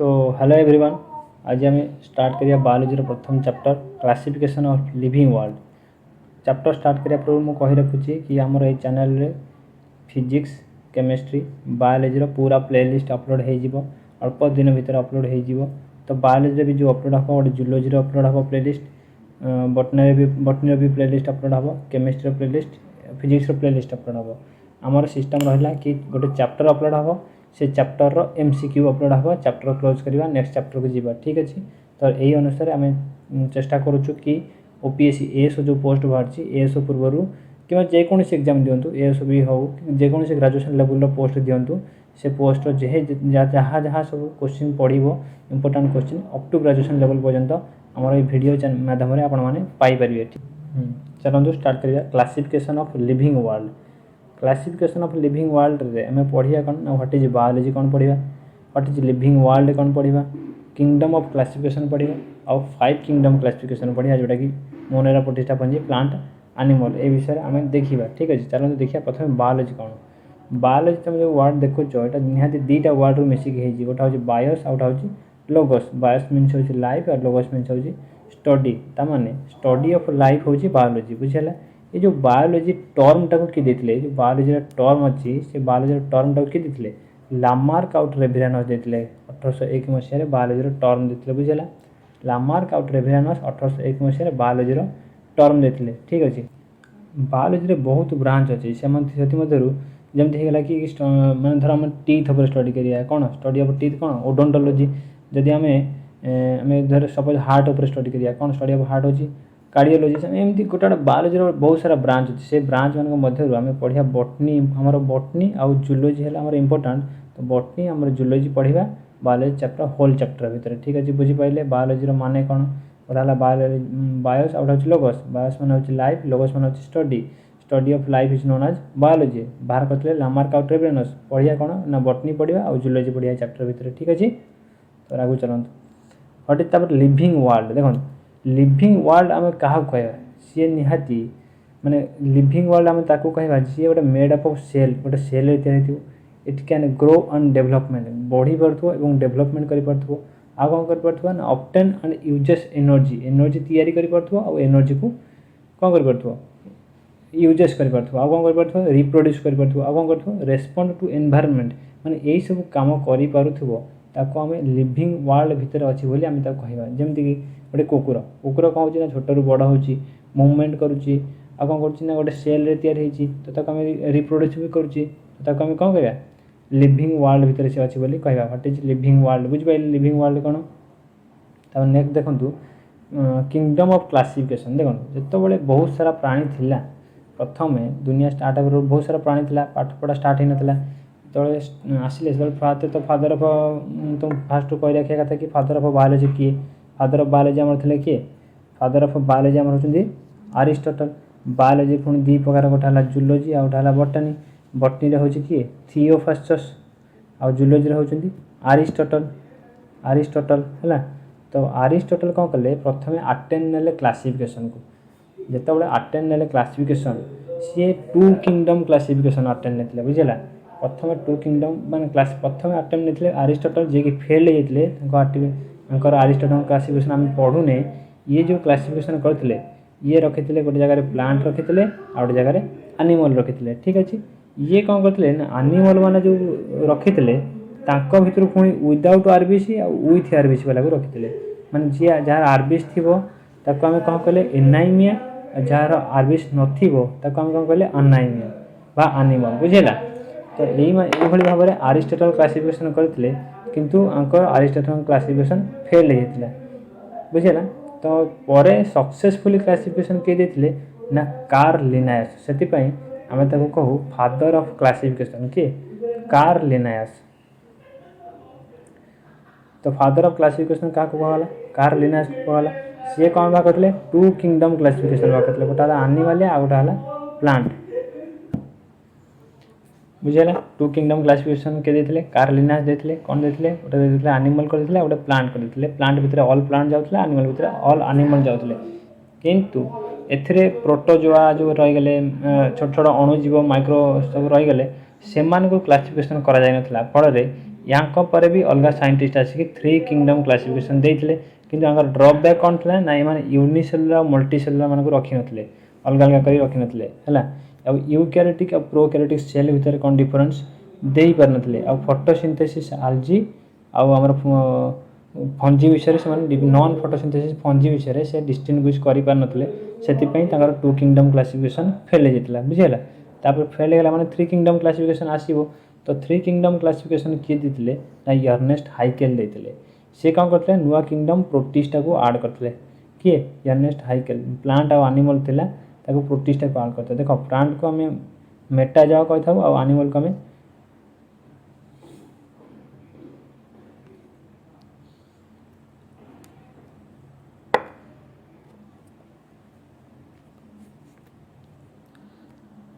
तो hello everyone. आज आम स्टार्ट करिया बायोलॉजी प्रथम chapter classification of living world. Chapter start करिया पूर्व मु कहि रखुची कि हमर ए चैनल रे फिजिक्स केमिस्ट्री बायोलॉजी पूरा प्लेलिस्ट अपलोड हो जिवो, अल्प दिन भीतर अपलोड हो जिवो। तो बायोलॉजी भी जो अपलोड हम गोटे जूलॉजी अपलोड हम प्लेलिस्ट, बटनी भी प्लेलिस्ट अपलोड हम, chemistry playlist, physics playlist upload हम। आमर सिस्टम रहा कि गोटे चैप्टर अपलोड हम, से चैप्टर रो एमसीक्यू अपलोड हम, चैप्टर क्लोज करवा नेक्स्ट चैप्टर को जीवा। ठीक अच्छे। तो यही अनुसार आम चेष्टा करुचु कि ओपीएससी एएसओ जो पोस्ट बाहरी एएसओ पूर्वर कि जेकोसी एग्जाम दिंतु, एएसओ भी हो जेकोसी ग्रेजुएशन लेवल पोस्ट दिंतु, से पोस्ट जहाँ जहाँ सब क्वेश्चन पड़ो important question up to graduation level पर्यंत आमर ये वीडियो माध्यम आपरे। चलते स्टार्ट करिया classification of living world. Classification of living world रे आम पढ़िया कौन ना व्हाट इज बायोलॉजी कौन पढ़िया, व्हाट इज लिविंग वर्ल्ड कौन पढ़िया, किंगडम ऑफ क्लासिफिकेशन पढ़िया और 5 किंगडम क्लासिफिकेशन पढ़िया जोटा कि मोनेरा प्रतिष्ठा पंजी प्लांट एनिमल ए विषय आम देखा। ठीक अच्छे। चलो देखिए प्रथम बायोलॉजी कौन। बायोलॉजी तुम जो वर्ड देखुच यहाँ निहाती दुईटा वर्ड रू मिसिकी गोटा हूँ बायोस आउटा हूँ लोगस। बायोस मीन्स हूँ लाइफ और लोगस मीन्स हूँ स्टडी। तामाने स्टडी ऑफ लाइफ हूँ बायोलॉजी। बुझीगला। ये जो बायोलॉजी टर्म टाक किए देते, जो बायोलॉजी टर्म अच्छी से बायोलॉजी टर्म टाक किए देते लामार्क आउट रेभिरानस देते 1801 मसीह बायोलॉजी टर्म देते। बुझीगला। लामार्क आउट रेभिरानस 1801 मसीह बायोलॉजी टर्म देते। ठीक अच्छे। बायोलॉजी बहुत ब्रांच अच्छी से जमी होगा कि माने धर आम टीथ उपर स्टडी करिया कौन स्टडी ऑफ टीथ कौन ओडोंटोलॉजी। जदि आम धर सपोज हार्ट उपर स्टडी करिया कौन स्टडी ऑफ हार्ट होची कार्डियोलॉजी। एमती गोटे बायोलॉजी बहुत सारा ब्रांच अच्छे। से ब्रांच मान मध्य आम पढ़िया बटनी आमर बटनी आउ जूलॉजी है आमर इंपोर्टाट। तो बटनी आमर जूलॉजी पढ़िया बायोलॉजी चैप्टर होल चैप्टर भितर। ठीक अच्छे। बुझीपारे बायोलॉजी माने कौन गोटा बायोस आउट हूँ लोगस। बायोस मान हूँ लाइफ, लोगस मान हूँ study. Study of life is known as biology. बाहर करते लामार्क आउट रेभिरानस पढ़िया कौन ना बटनी पढ़िया और जूलॉजी पढ़िया चैप्टर भितर। ठीक अच्छे। तो आगू चलते हटे तापर लिविंग वर्ल्ड। देखो लिविंग वर्ल्ड आम क्या कह सी निहाती माने लिविंग वर्ल्ड आम ताकू कह सी गोटे मेड अप ऑफ सेल गोटे सेल तैयारी it can grow and development बढ़ी पार्थो और डेवलपमेंट कर पार्थो। आ कौन कर पार्थो ना obtain and uses energy energy तैयारी कर पार्थो और एनर्जी को कौन कर पार्थो यूजेस कर पार्थो। आ कौन कर पार्थो रिप्रोड्यूस कर पार्थो। आ कौन करथो रेस्पोंड टू एनवायरनमेंट माने यही सब काम करि पारुथबो ताको आम लिविंग वर्ल्ड भितर अच्छी बोली आम ताको कहवा। जमती कि गोटे कुकुर कुकुर कौन हो छोट रू बड़ होची मूवमेंट करुच्ची आ कौन कर गोटे सेल रे तैयारी होती तो ताको आम रिप्रोड्यूस भी करुच्ची तो ताको आम कौन कहवा लिविंग वर्ल्ड भितर से अच्छी बोली कहवा। व्हाट इज लिविंग वर्ल्ड बुझिपारे लिविंग वर्ल्ड कौन। तब नेक्स्ट देखु किंगडम ऑफ क्लासिफिकेशन। देखो जिते बहुत सारा प्राणी थिला प्रथम दुनिया स्टार्ट आगे बहुत सारा प्राणी थिला पाठ पढ़ा स्टार्ट होता जो आसिले फादर तो फादर ऑफ तुम फास्ट कही रखा कथा कि फादर ऑफ बायोलॉजी किए। फादर ऑफ बायोलॉजी आम थे किए फादर ऑफ बायोलॉजी आम होती अरिस्टोटल। बायोलॉजी पुणी दी प्रकार गोटे है जूलॉजी आ गोटे बटनी। बटनी हूँ किए थियोफास्टस आ जूलॉजी होती अरिस्टोटल। अरिस्टोटल है तो अरिस्टोटल कौन कले प्रथम अटेन ने क्लासिफिकेशन को जिते अटेन ने क्लासिफिकेशन सी 2 किंगडम क्लासिफिकेशन अटेन ने बुझेगा। प्रथम 2 किंगडम मान क्लास प्रथम अटेम ने अरिस्टोटल जी कि फेल होते अरिस्टोटल क्लासिफिकेशन आम पढ़ुने ये जो क्लासिफिकेशन करते ये रखी गोटे जगह प्लांट रखी आ गोटे जगह एनिमल रखी। ठीक अच्छे। ये कौन करते एनिमल मैंने जो रखी भर पुणी विदाउट आरबीसी आ विथ आरबीसी वाला को रखी माने जी जार आरबीसी थी ताको आम कौन कले एनाइमिया जार आरबीसी नथिबो ताको आम कौन कले अनाइमिया बा एनिमल। बुझेगा। तो यही भाव में अरिस्टोटल क्लासिफिकेशन करते किंतु अरिस्टोटल क्लासिफिकेशन फेल होता बुझेगा। तो पर सक्सेसफुली क्लासिफिकेशन किए देते ना कार्ल लिनायस। से आम कहू फादर ऑफ क्लासिफिकेशन किए कार्ल लिनायस। तो फादर ऑफ क्लासिफिकेशन क्या कहला कार्ल लिनायस को कहला। सी कौन बात करते 2 किंगडम क्लासिफिकेशन बात करते गोटे एनिमल आ गोटे प्लांट। बुझेगा। 2 किंगडम क्लासिफिकेशन के देते कार्ल लिनायस देते कौन देते गोटे देते एनिमल करते गोटे प्लांट करते प्लांट भितर ऑल प्लांट जाऊे एनिमल भितर ऑल एनिमल जाऊे किंतु एथिरे प्रोटोजोआ जो रहीगले छोट छोट अणुजीव माइक्रो सब रहीगले से क्लासिफिकेशन करा जाय नथिला फल यहाँ पर भी अलग साइंटिस्ट आसिक 3 किंगडम क्लासिफिकेशन देते किंतु ड्रॉबैक कौन था ना ये यूनिसेलुलर मल्टीसेलुलर मान रखी नथिले अलग अलग कर रखी नथिले हैला अब यूकैरियोटिक और प्रोकैरियोटिक सेल भितर कौन डिफरेंस देई पार नथिले अब फोटोसिंथेसिस आल्जी आउ हमर फंजी विषय से नॉन फोटोसिंथेसिस फंजी विषय से डिस्टिंग्विश करि पार नथिले सेति पई ताकर 2 किंगडम क्लासिफिकेशन फेल हो जेतला बुझियला तापर फेल गेला माने 3 किंगडम क्लासिफिकेशन आसीबो तो 3 किंगडम क्लासिफिकेशन किए देथिले ना अर्नेस्ट हाइकेल देथिले से कौन करथिले नुआ किंगडम प्रोटिस्टा को ऐड करथिले किए अर्नेस्ट हाइकेल प्लांट और एनिमल थिला ताको प्रोटिस्टा को ऐड करथिले देखो प्लांट को हमें मेटा जावा कहथाउ और एनिमल को हमें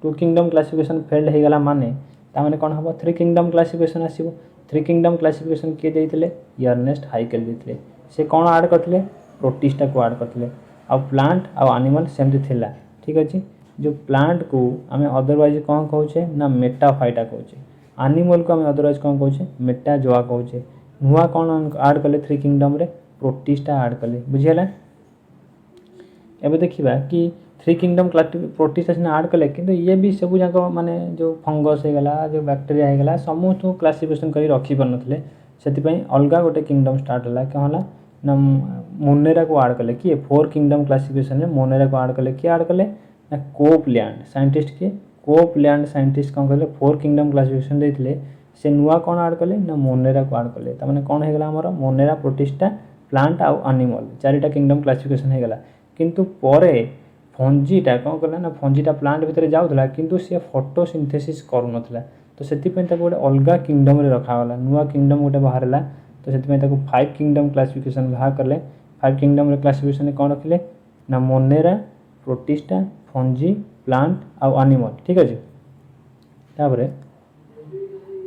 टू किंगडम क्लासिफिकेशन फेल्ड हो गला माने तामाने कौन हम 3 किंगडम क्लासिफिकेशन आसीबो 3 किंगडम क्लासिफिकेशन किए देइथिले अर्नेस्ट हाइकेल देइथिले से कौन ऐड करथिले प्रोटिस्टा को ऐड करथिले आ प्लांट आ एनिमल सेमति थिला ठीक अछि जो प्लांट को हमें अदरवाइज कौन कहउछे ना मेटाफाइटा कहउछे एनिमल को हमें अदरवाइज कौन कहउछे मेटाजोआ कहउछे नुआ कौन ऐड करले 3 किंगडम रे प्रोटिस्टा ऐड करले बुझियला एबे देखिबा कि 3 किंगडम प्रोटिस्टा से ऐड कले किंतु ये भी सब जाक माने जो फंगस हो गला जो बैक्टीरिया हो गला समस्त क्लासिफिकेशन करी रखी पर नथले सेति पई अलगा गोटे किंगडम स्टार्ट होला के होला ना मोनेरा को ऐड कले कि 4 किंगडम क्लासिफिकेशन में मोनेरा को ऐड कले कि ऐड कले ना कोपलैंड साइंटिस्ट के कोपलैंड साइंटिस्ट कौन कले 4 किंगडम क्लासिफिकेशन देथिले से नुआ कौन ऐड कले ना मोनेरा को ऐड कले त माने कौन हो गला हमर मोनेरा प्रोटिस्टा प्लांट आ एनिमल चारिटा किंगडम क्लासिफिकेशन हो गला किंतु परे फंजीटा कौन कला ना फंजीटा प्लांट भितर जाउथला किंतु से फोटोसिंथेसिस करू नथला तो सेति पई ताको गोटे अलगा किंगडम रे रखा वाला नुआ किंगडम गोटे बाहरला तो सेति पई ताको 5 किंगडम क्लासिफिकेशन बाहर करले 5 किंगडम रे क्लासिफिकेशन में कौन रखिले ना मोनेरा प्रोटिस्टा फंजी प्लांट आ एनिमल ठीक अछि ताबरे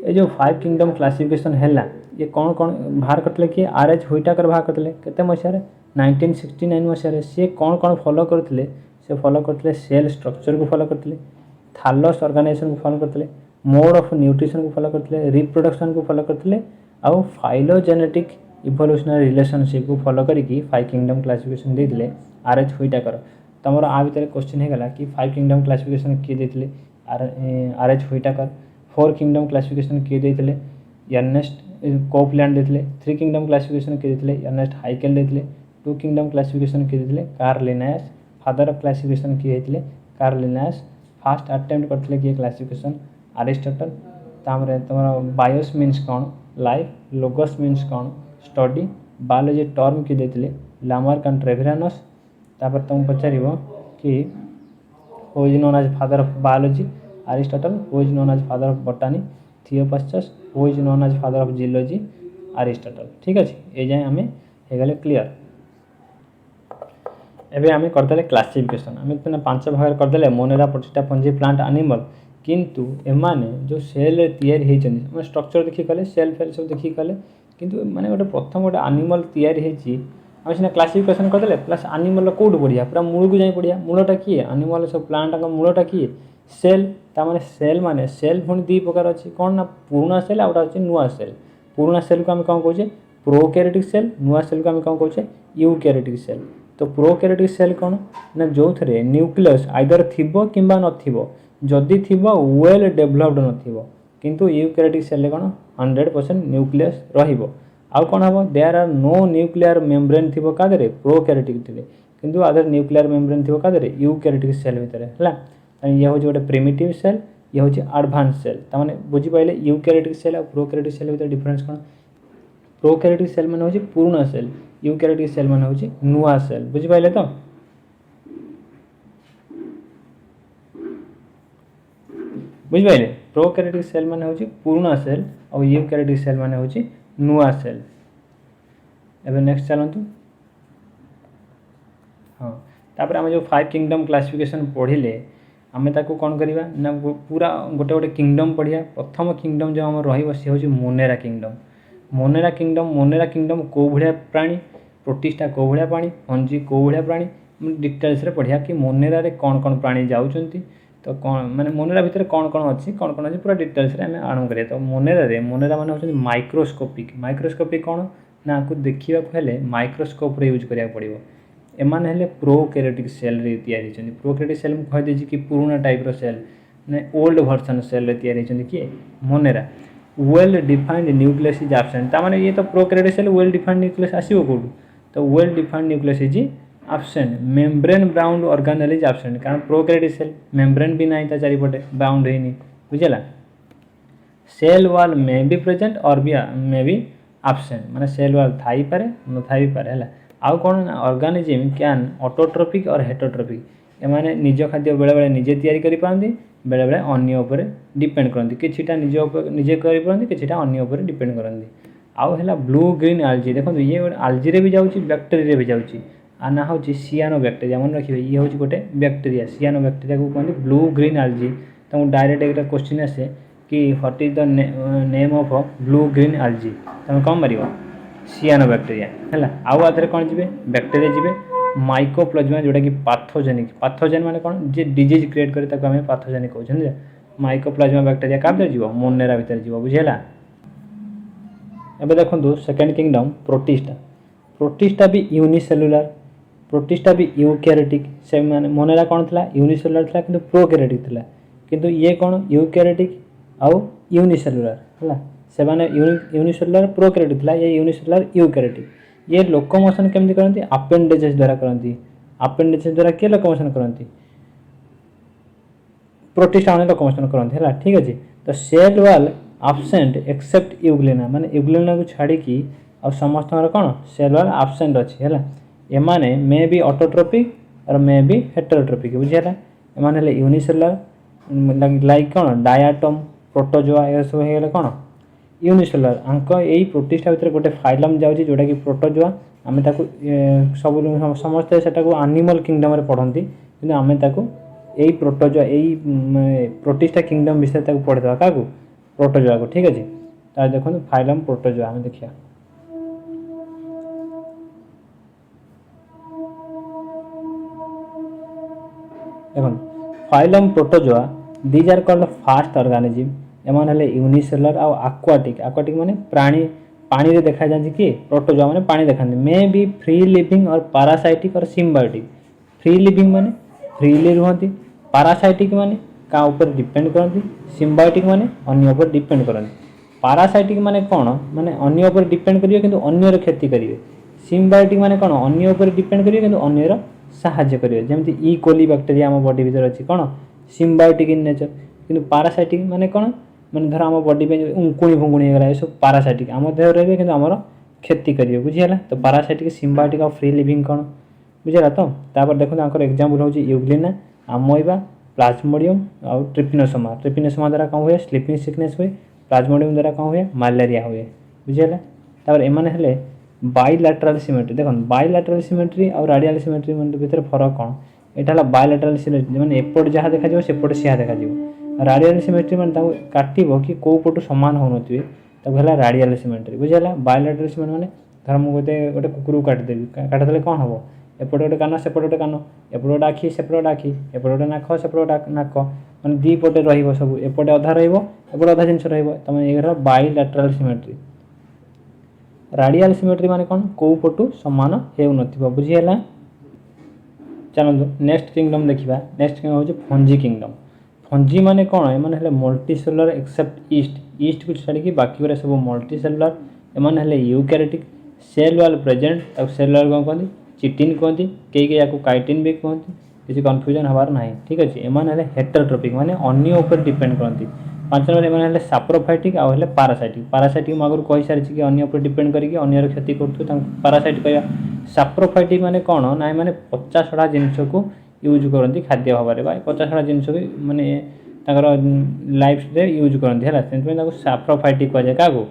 ए जो 5 किंगडम क्लासिफिकेशन हैला ये कौन कौन बाहर करतले कि आरएच व्हिटाकर बाहर करतले केते मसिया 1969 मसिया से कौन कौन फॉलो करतले से फॉलो करते सेल स्ट्रक्चर को फॉलो करते थालस ऑर्गेनाइजेशन को फॉलो करते मोड ऑफ न्यूट्रिशन को फॉलो करते रिप्रोडक्शन को फॉलो करते आउ फाइलोजेनेटिक इवोल्यूशनरी रिलेशनशिप को फॉलो करिकी 5 किंगडम क्लासिफिकेशन देथिले आरएच व्हिटाकर तमर आ भीतर क्वेश्चन हे गला कि 5 किंगडम क्लासिफिकेशन किए देथिले आरएच व्हिटाकर 4 किंगडम क्लासिफिकेशन किए देथिले अर्नेस्ट कोपलैंड देथिले 3 किंगडम क्लासिफिकेशन किए देथिले अर्नेस्ट हाइकेल देथिले 2 किंगडम क्लासिफिकेशन किए देथिले Carl Linnaeus father of classification किए होते कार्ल लिनायस फास्ट अटेम्प्ट करते किए क्लासिफिकेशन अरिस्टोटल तामरे तुम बायोस मीन्स कौन लाइफ लोगस मीन्स कौन स्टडी बायोलॉजी टर्म किए देते लामार्क एंड ट्रेविरानस तापर तुम पचार कि who is known as father of biology Aristotle who is known as father of botany Theophrastus who is known as father of geology Aristotle ठीक अच्छे ये जाए आम हो गले क्लीयर एबे आमे करदेले क्लासिफिकेशन आमे तने 5 भाग करदेले monera protista fungi plant animal किंतु एमाने जो सेल रे तयारी हे छन हम स्ट्रक्चर देखि कले सेल फेल सब देखि कले किंतु माने गोटे प्रथम गोटे एनिमल तयारी हे छी हम सिना क्लासिफिकेशन करदेले प्लस एनिमल कोड बढ़िया पूरा मूल को जाई बढ़िया मूलटा की एनिमल सब प्लांट का मूलटा की सेल ता माने सेल भुन दी प्रकार अछि कोन ना पुराना सेल आउटा अछि नुवा सेल पुराना सेल को हम कोन कहूचे प्रोकैरियोटिक सेल नुवा सेल को हम कोन कहूचे यूकैरियोटिक सेल तो प्रोकैरियोटिक सेल कौन ना जो थे न्यूक्लियस आइदर थिबो किंबा नथिबो जदि थिबो वेल डेवलप्ड नथिबो किंतु यूकैरियोटिक सेल कौन 100% न्यूक्लियस रहिबो आउ कौन हम there are no nuclear membrane थिबो कादरे प्रोकैरियोटिक थिले किंतु अदर न्यूक्लियर मेम्ब्रेन थिबो कादरे यूकैरियोटिक सेल भितर हला ये हो गोटे प्रिमिटिव सेल ये हो एडवांस सेल त माने बुझी पाइले यूकैरियोटिक सेल और प्रोकैरियोटिक सेल भितर डिफरेंस कौन प्रोकैरियोटिक सेल माने होची पुराना सेल यूकैरियोटिक सेल माने होची नुआ सेल बुझी पाइले तो बुझी पाइले प्रोकैरियोटिक सेल माने होची पुराना सेल और यूकैरियोटिक सेल माने होची नुआ सेल एबे नेक्स्ट चलंतु हां तापर हम जो 5 किंगडम क्लासिफिकेशन पढिले आमे ताको कोन करिवा ना पूरा गोटे गोटे किंगडम पढिया प्रथम किंगडम जो हम रहिबो से होची मोनेरा किंगडम को भलिया प्राणी प्रोटिस्टा को भलिया प्राणी फंजी को भलिया प्राणी डिटेल्स रे पढिया कि मोनेरा रे कोन कोन प्राणी जाउचंती तो कौन माने मोनेरा भितर कौन कौन अच्छी पूरा डिटेल्स आम आरम्भ करिए। तो मोनेरा माने होचंदी माइक्रोस्कोपिक कौन ना आपको देखा हेले माइक्रोस्कोप यूज करा पड़ो। एमाने हेले प्रोकैरियोटिक सेल रे तैयारी होचंदी। प्रोकैरियोटिक सेल कह देछि कि पुराना टाइप रो सेल ने ओल्ड वर्जन सेल रे तैयारी होचंदी कि monera. Well defined nucleus is absent तामाने ये तो prokaryotic cell well defined nucleus आसीबो कोडू। तो well defined nucleus is absent. Membrane bound organelle is absent कारण प्रोकैरियोटिक सेल मेम्ब्रेन भी नहीं ता चारिपटे बाउंड हेनी बुझला। Cell wall may be present और भी मे बी एब्सेंट माने सेल वॉल थाई पारे न थाई पारे हला। आउ कोन ऑर्गेनिज्म कैन ऑटोट्रोपिक और हेटरोट्रोपिक एमाने निज खाद्य बेले बेले निजे तैयारी करि पारंती बेले बेले अन्य ऊपर डिपेंड करंती किछिटा निजे करि पारंती किछिटा अन्य ऊपर डिपेंड करंती। आउ हला ब्लू ग्रीन आल्जी देखो ये आल्जी रे भी जाउची बैक्टीरिया रे भी जाउची आ ना होची सियानो बैक्टीरिया मन रखिबे ये होची गोटे बैक्टीरिया सियानो बैक्टीरिया को कहंती ब्लू ग्रीन आल्जी। तो डायरेक्ट एक क्वेश्चन आसे कि what is the name of blue green algae तुम कौन मारिबो सियानो बैक्टीरिया है। आउ आधे कौन जी बैक्टीरिया जी माइकोप्लाज्मा जोटा कि पाथोजेन माने कौन जे डिजीज क्रिएट करे ताको हमें पाथोजेनिक कहउछन। माइकोप्लाज्मा बैक्टीरिया का भीतर जीव मोनेरा भीतर जीव बुझेला। एबे देखंतु सेकंड किंगडम प्रोटिस्टा भी यूनिसेलुलर प्रोटिस्टा भी यूकैरियोटिक से माने मोनेरा कौन थला यूनिसेलुलर थला किंतु प्रोकैरियोटिक थला किंतु ये कौन यूकैरियोटिक आउ यूनिसेलुलर हला से माने यूनिसेलुलर प्रोकैरियोटिक थला ये यूनिसेलुलर यूकैरियोटिक। ये लोकोमोशन केमती करंती अपेंडेजेस द्वारा करंती। अपेंडेजेस द्वारा के लोकोमोशन करंती प्रोटिस्टा माने लोकोमोशन करंती हला ठीक अछि। तो cell wall absent except euglena माने यूग्लिना को छाडी की और समस्त कौन सेल वॉल एब्सेंट अछि हला। एमाने मे बी ऑटोट्रोपिक और मे बी हेटेरोट्रोपिक बुझियला। एमाने ले यूनिसेलुलर लाइक कौन डायाटम प्रोटोजोआ ए सब हेले कौन यूनिसेलुलर आंक एई प्रोटिस्टा भितर गोटे फाइलम जाउची जोटा कि प्रोटोजोआ आमे ताको सब समस्त सेटा को एनिमल किंगडम रे पढंती किंतु आमे ताको एई प्रोटोजोआ एई प्रोटिस्टा किंगडम विषय ताको पढिदवा काको प्रोटोजोआ को ठीक अछि। ता देखो फाइलम प्रोटोजोआ आमे देखिया देखो phylum protozoa these are called fast organism. एमान हेले यूनिसेलुलर आ aquatic माने प्राणी पानी रे देखा जांची कि प्रोटोजोआ माने पानी देखांती मे बी फ्री लिविंग और पैरासाइटिक और सिम्बायोटिक। फ्री लिविंग माने फ्रीली रहंती पैरासाइटिक माने का ऊपर डिपेंड करंती सिम्बायोटिक माने अन्य ऊपर डिपेंड करंती। पैरासाइटिक माने कोन माने अन्य ऊपर डिपेंड करिवे किंतु अन्य रो क्षति करिवे। सिम्बायोटिक माने कोन अन्य ऊपर डिपेंड करिवे किंतु अन्य रो सहाय्य करिवे। जेमति ई कोली बैक्टीरिया हम बॉडी भीतर अछि कोन सिम्बायोटिक इन नेचर किंतु पैरासाइटिक माने कोन माने धर हम बॉडी पे उंकुणी भुंकुणी गला सब पैरासाइटिक हम देह रहबे किंतु हमर क्षति करिवे बुझियला। तो पैरासाइटिक सिम्बायोटिक और फ्री लिविंग कोन बुझियला। तो तापर देखो आंकर एग्जांपल होची यूग्लिना अमोइबा प्लाज्मोडियम और ट्रिपिनोसोमा द्वारा कौन हुए स्लीपिंग सिकनेस हुए प्लाज्मोडियम द्वारा कौन हुए मलेरिया हुए बुझियला। तापर एमाने हेले बाइलैटरल सिमेट्री देखो बाइलैटरल सिमेट्री और रेडियल सिमेट्री भीतर फरक कौन एटा बाइलैटरल सिमेट्री माने एपट जहाँ देखा जाव सेपट सिया देखा जाव। रेडियल सिमेट्री माने ताको काटिबो कि को पटु समान हो नथिबे ताको हला रेडियल सिमेट्री बुझियला। बाइलैटरल सिमेट्री माने धर मु गोटे कुकुर काटि देबी काटि देले कोन हबो एपट गोटे कान सेपट गोटे कान एपट गोटे आखि सेपट गोटे आखि एपट गोटे नाक सेपट गोटे नाक माने दी पटे रहिबो सब एपटे अधा रहिबो एपट अधा जिंस रहिबो तमे era bilateral symmetry. Radial symmetry माने कोन को पटु समान हेउ नथिबो बुझियला। चलो नेक्स्ट किंगडम देखिबा। नेक्स्ट किंगडम होची फंजी किंगडम। फंजी माने कोन ए माने हले मल्टीसेलुलर एक्सेप्ट ईस्ट को छाडी कि बाकी वाला सब मल्टीसेलुलर एमाने हले यूकैरियोटिक सेल वॉल प्रेजेंट और सेल वॉल कोन कहंती चिटिन कहंती के याको काइटिन भी कहंती किसी कंफ्यूजन हबार नाही ठीक अछि। एमाने हले हेटेरोट्रोपिक माने अन्य ऊपर डिपेंड करंती। पांच नंबर एमाने हले सैप्रोफाइटिक आ हले पैरासाइटिक मागर कहि सारिछि कि अन्य ऊपर डिपेंड करी कि अन्य रो क्षति करथु ता पैरासाइट कहया। सैप्रोफाइटिक माने कोन नाय माने 50 छडा जिंस को यूज करंती खाद्य भाबरे बा 50 छडा जिंस को माने ताकर लाइफ रे यूज करंती हला सेंट ताको सैप्रोफाइटिक कह जाय कागो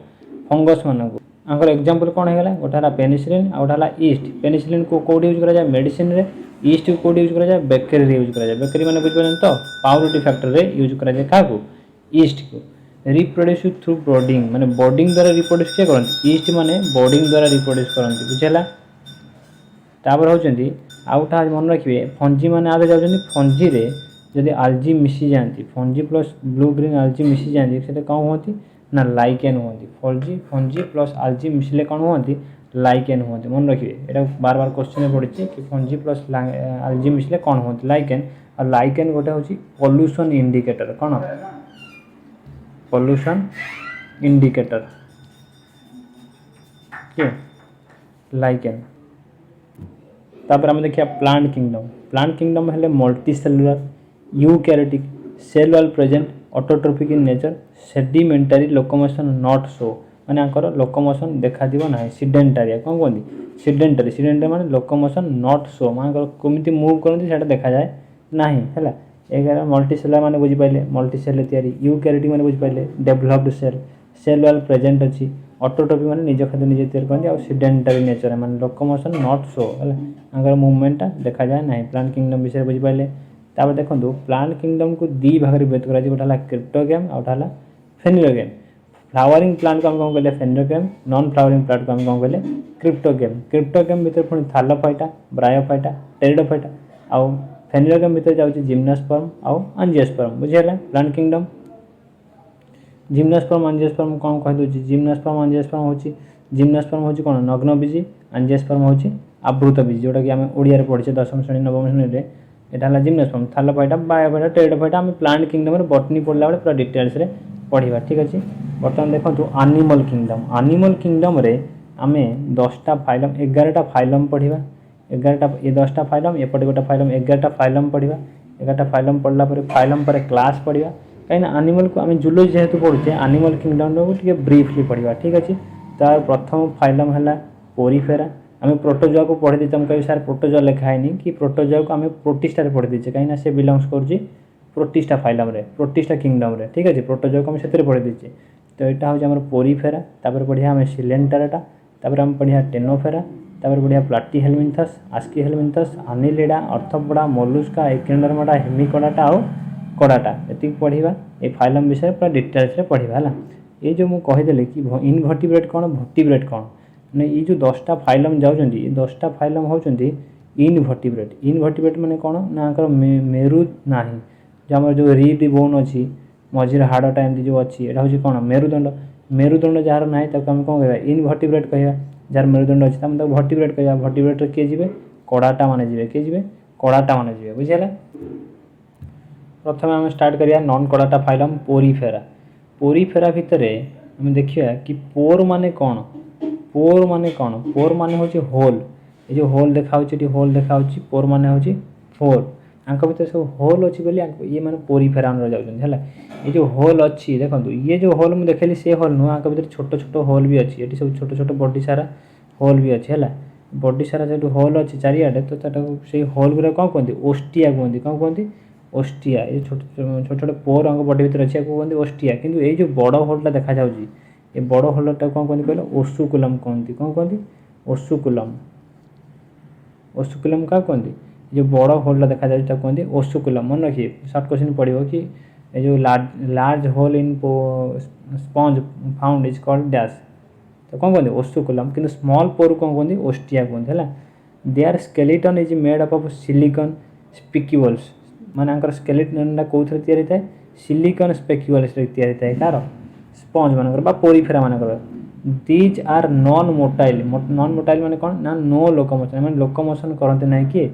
फंगस माने को। आंकर एग्जांपल कोन हे गला गोटाला पेनिसिलिन आ गोटाला ईस्ट। पेनिसिलिन को कोड यूज करा जाय मेडिसिन रे ईस्ट को कोड यूज करा जाय बेकरी रे यूज करा जाय। बेकरी माने बुझबेन तो पाउडर फैक्ट्री रे यूज करा जाय कागो ईस्ट को। रिप्रोड्यूस थ्रू ब्रोडिंग माने बोर्डिंग द्वारा रिप्रोड्यूस के करंती ईस्ट माने बोर्डिंग द्वारा रिप्रोड्यूस करंती बुझला। तापर होचंदी आउटा मन रखिबे फंजी माने आले जाउचंदी फंजी रे जदि आलजी मिसी जाती फंजी प्लस ब्लू ग्रीन आलजी मिसी जाती से कौन होती ना लाइकेन होती फंजी प्लस आलजी मिसले कौन होती लाइकेन होती मन रखिए यहाँ बार बार क्वेश्चन पड़ी कि फंजी प्लस आलजी मिसले कौन होती लाइकेन और लाइकेन गोटे हूँ पॉल्यूशन इंडिकेटर कौन पॉल्यूशन इंडिकेटर किए लाइकेन तापर आम देखिए प्लांट किंगडम हेले multicellular eukaryotic cell wall present autotrophic in nature sedentary locomotion not show माने आंकर लोकोमोशन देखा दिबो नाही सिडेंटारिया कोन कोंदी सिडेंटारी माने लोकोमोशन नॉट शो माने कोमिति मूव करंती सेटा देखा जाए नाही हैला एगार मल्टी सेलुलर माने बुझी पाइले मल्टी सेल तयारी यूकैरियोटिक माने बुझी पाइले डेवलप्ड सेल वाल प्रेजेंट अछि ऑटोट्रोपिक माने निज खाद्य निजे तैयार करते और सिडेंटारी नेचर माने लोकोमोशन नॉट शो हैला आंकर मूवमेंट देखा जाए नाही प्लांट किंगडम विषय बुझी पाइले तापर देखो प्लांट किंगडम को दी भाग में विभक्त करा क्रिप्टोगेम और फेनिलोगेम फ्लावरिंग प्लांट को हम कौन कहले फेनिलोगेम नॉन फ्लावरिंग प्लांट को हम कौन कहले क्रिप्टोगेम भितर पुणी थालोफाइटा ब्रायोफाइटा टेरिडोफाइटा आउ फेनिलोगेम भितर जाउची जिम्नोस्पर्म आउ एंजियोस्पर्म बुझियला प्लांट किंगडम जिम्नोस्पर्म एंजियोस्पर्म कौन कह दउची जिम्नोस्पर्म एंजियोस्पर्म होची जिम्नोस्पर्म होची कोन नग्न बीजी एंजियोस्पर्म होची आवृत बीजी जोटा कि हम ओडिया रे पढिचे दशम श्रेणी नवम श्रेणी रे एटा हला जिम्नोस्पर्म थालोफाइटा बायोफाइटा टेरिडोफाइटा हम प्लांट किंगडम रे बॉटनी पढला बेले पूरा डिटेल्स रे पढिबा ठीक अछि बर्तमान देखंतु एनिमल किंगडम रे आमे 10टा फाइलम 11टा फाइलम पढिबा 11टा ए 10टा फाइलम एपटे गोटा फाइलम 11टा फाइलम पढिबा 11टा फाइलम पढला परे फाइलम परे क्लास पढिबा कहीं एनिमल को आमे जूलॉजी जेहेतु पढुचे एनिमल किंगडम रो टिके ब्रीफली पढिबा ठीक अछि तार प्रथम फाइलम हला पोरीफेरा आम प्रोटोजोआ को पढ़ी देते हम कहीं सर प्रोटोजोआ लिखा है कि प्रोटोजोआ को आम प्रोटिस्टा पढ़ी देचे कहीं से बिलंग्स कर प्रोटिस्टा फाइलम रे प्रोटिस्टा किंगडम रे ठीक है प्रोटोजोआ को आम से पढ़ी देचे तो यहाँ हूँ आम पोरीफेरा तापर पढ़िया आम सिलेंटारेटा तापर आम पढ़िया टेनोफेरा तापर पढ़िया प्लाटी हेलमिन्थस आस्की हेलमिन्थस आनिलिडा अर्थोपोडा मोलुस्का एकिनोडर्माटा हेमिकोडाटा और कड़ाटा ये पढ़ा ये फाइलम विषय पूरा डिटेल्स पढ़ा है ये जो मुझे कहीदेली कि इनभर्टिब्रेट कौन भर्टिब्रेट कौन मैंने ये जो 10टा फाइलम जाऊँगी ये 10टा फाइलम होती इनभर्टिब्रेट माने कौन ना मेरु ना जो आम जो रिड बोन अच्छी मझीर हाड़टा एमती जो अच्छी यहाँ हूँ कौन मेरुदंड जार ना आम कौन कह इनभर्टिब्रेट कह जार मेरुदंड अच्छी आम भर्टिब्रेट कह भर्टिब्रेट किए जी कड़ाटा माने जी किए जी कड़ाटा माने जी बुझीगला प्रथम आम स्टार्ट करिया नॉन कड़ाटा फाइलम पोरीफेरा भितर आम देखिए कि पोर माने कौन पोर माने होची होल ये जो होल देखा होल देखा पोर माने होची होल आंक भीतर सब होल अच्छी बोली ये माने पोरीफेरा जाऊँ ये जो होल अच्छी देखो ये जो होल मुझे देखली से होल नुह आंक भीतर छोट छोट होल भी अच्छी ये सब छोट छोट बॉडी सारा होल भी अच्छी है बॉडी सारा जो होल अच्छी चारिआडे तो से होल गुरा कौन कहते ओस्टिया कहते कौन कहते ओस्टिया ये छोट छोट पोर अंग बॉडी भीतर अच्छी कहते ओस्टिया किंतु ये जो बड़ होलटा देखा जाऊँगी ये बड़ होलटा कौन कहते कहले ओसुकुलम कहते कौन कहते ओसुकुलम क्या कहते जो बड़ होलटा देखा जाए कहते ओसुकुलम मन रखिए सर्ट क्वेश्चन पड़ो कि ये जो large whole in sponge found is called dash तो कौन कहते ओसुकुलम किंतु स्मॉल पोर कौन कहते ओस्टिया कहते है their skeleton is made up of silicon spicules माने स्केलेटन कौन तैयारी थाए सिलिकॉन स्पेक्यूल्स तैयारी थाए कार स्पंज मानकर पोरीफेरा मानकर दीज आर नॉन मोटाइल माने कौन ना नो लोकोमोशन माने लोकोमोशन करते ना कि